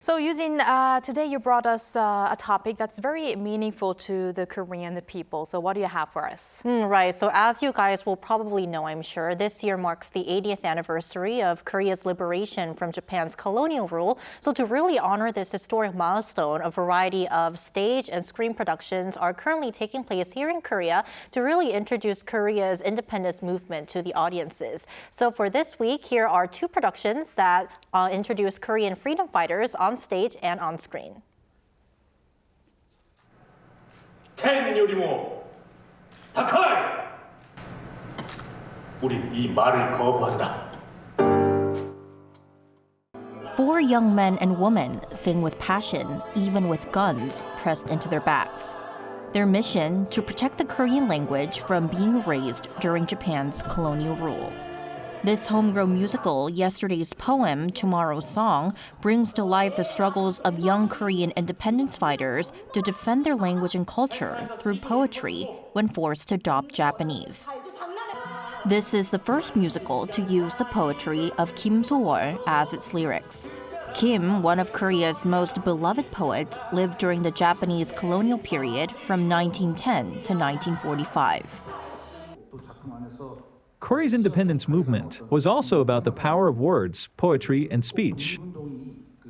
So Yoo-jin, today you brought us a topic that's very meaningful to the Korean people. So what do you have for us? Right. So as you guys will probably know, I'm sure, this year marks the 80th anniversary of Korea's liberation from Japan's colonial rule. So to really honor this historic milestone, a variety of stage and screen productions are currently taking place here in Korea to really introduce Korea's independence movement to the audiences. So for this week, here are two productions that introduce Korean freedom fighters on stage and on screen. 텐 요리모 다카이 우리 이 말을 거부한다. Four young men and women sing with passion, even with guns pressed into their backs. Their mission, to protect the Korean language from being erased during Japan's colonial rule. This homegrown musical, Yesterday's Poem, Tomorrow's Song, brings to life the struggles of young Korean independence fighters to defend their language and culture through poetry when forced to adopt Japanese. This is the first musical to use the poetry of Kim So-wol as its lyrics. Kim, one of Korea's most beloved poets, lived during the Japanese colonial period from 1910 to 1945. Korea's independence movement was also about the power of words, poetry, and speech.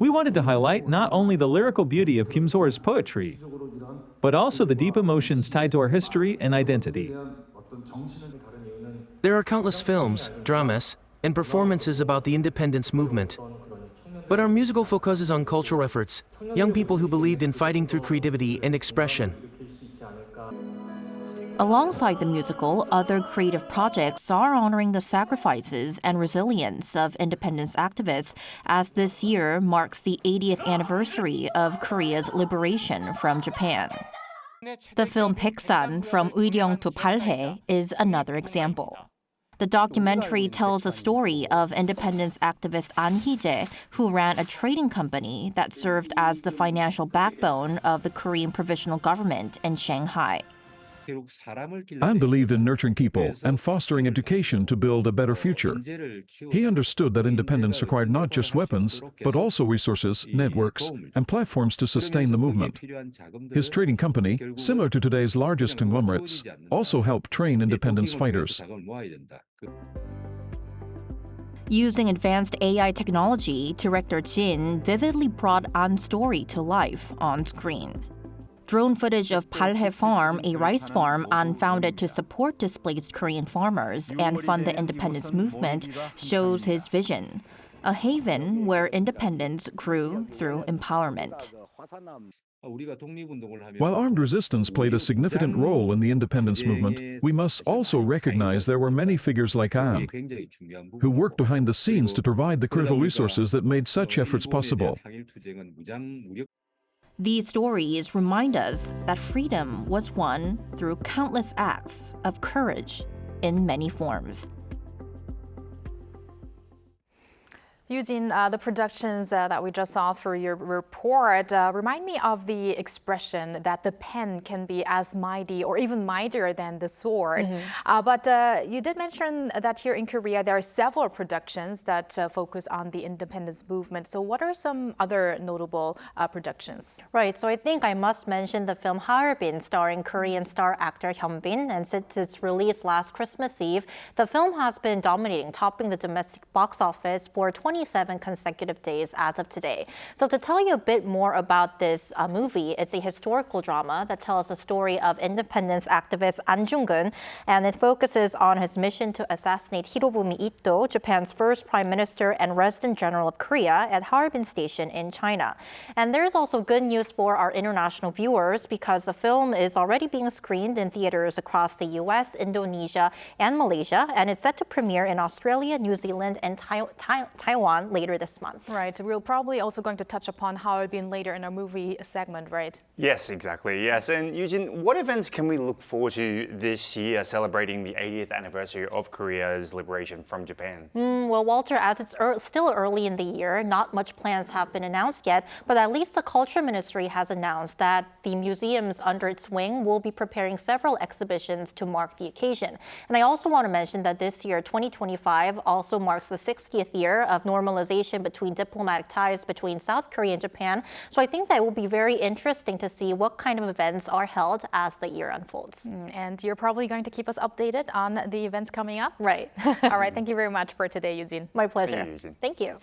We wanted to highlight not only the lyrical beauty of Kim So-wol's poetry, but also the deep emotions tied to our history and identity. There are countless films, dramas, and performances about the independence movement. But our musical focuses on cultural efforts, young people who believed in fighting through creativity and expression. Alongside the musical, other creative projects are honoring the sacrifices and resilience of independence activists, as this year marks the 80th anniversary of Korea's liberation from Japan. The film Baeksan, From Arirang to Balhae, is another example. The documentary tells the story of independence activist An Hee-jae, who ran a trading company that served as the financial backbone of the Korean provisional government in Shanghai. An believed in nurturing people and fostering education to build a better future. He understood that independence required not just weapons, but also resources, networks, and platforms to sustain the movement. His trading company, similar to today's largest conglomerates, also helped train independence fighters. Using advanced AI technology, director Jin vividly brought An's story to life on screen. Drone footage of Balhae Farm, a rice farm An founded to support displaced Korean farmers and fund the independence movement, shows his vision, a haven where independence grew through empowerment. While armed resistance played a significant role in the independence movement, we must also recognize there were many figures like An, who worked behind the scenes to provide the critical resources that made such efforts possible. These stories remind us that freedom was won through countless acts of courage in many forms. Yoo-jin, the productions that we just saw through your report remind me of the expression that the pen can be as mighty or even mightier than the sword. But you did mention that here in Korea there are several productions that focus on the independence movement. So what are some other notable productions? Right, so I think I must mention the film Harbin, starring Korean star actor Harbin. And since its release last Christmas Eve, the film has been dominating, topping the domestic box office for 27 consecutive days as of today. So to tell you a bit more about this movie, it's a historical drama that tells the story of independence activist An Jung-geun, and it focuses on his mission to assassinate Hirobumi Ito, Japan's first prime minister and resident general of Korea, at Harbin Station in China. And there's also good news for our international viewers because the film is already being screened in theaters across the US, Indonesia, and Malaysia, and it's set to premiere in Australia, New Zealand, and Taiwan later this month. Right. We're probably also going to touch upon Harbin later in our movie segment, right? Yes, exactly. Yes. And Yoo-jin, what events can we look forward to this year celebrating the 80th anniversary of Korea's liberation from Japan? Well, Walter, as it's still early in the year, not much plans have been announced yet, but at least the Culture Ministry has announced that the museums under its wing will be preparing several exhibitions to mark the occasion. And I also want to mention that this year, 2025, also marks the 60th year of normalization between diplomatic ties between South Korea and Japan. So I think that it will be very interesting to see what kind of events are held as the year unfolds. And you're probably going to keep us updated on the events coming up? Right. All right, thank you very much for today, Yoo-jin. My pleasure. Thank you, Yoo-jin. Thank you.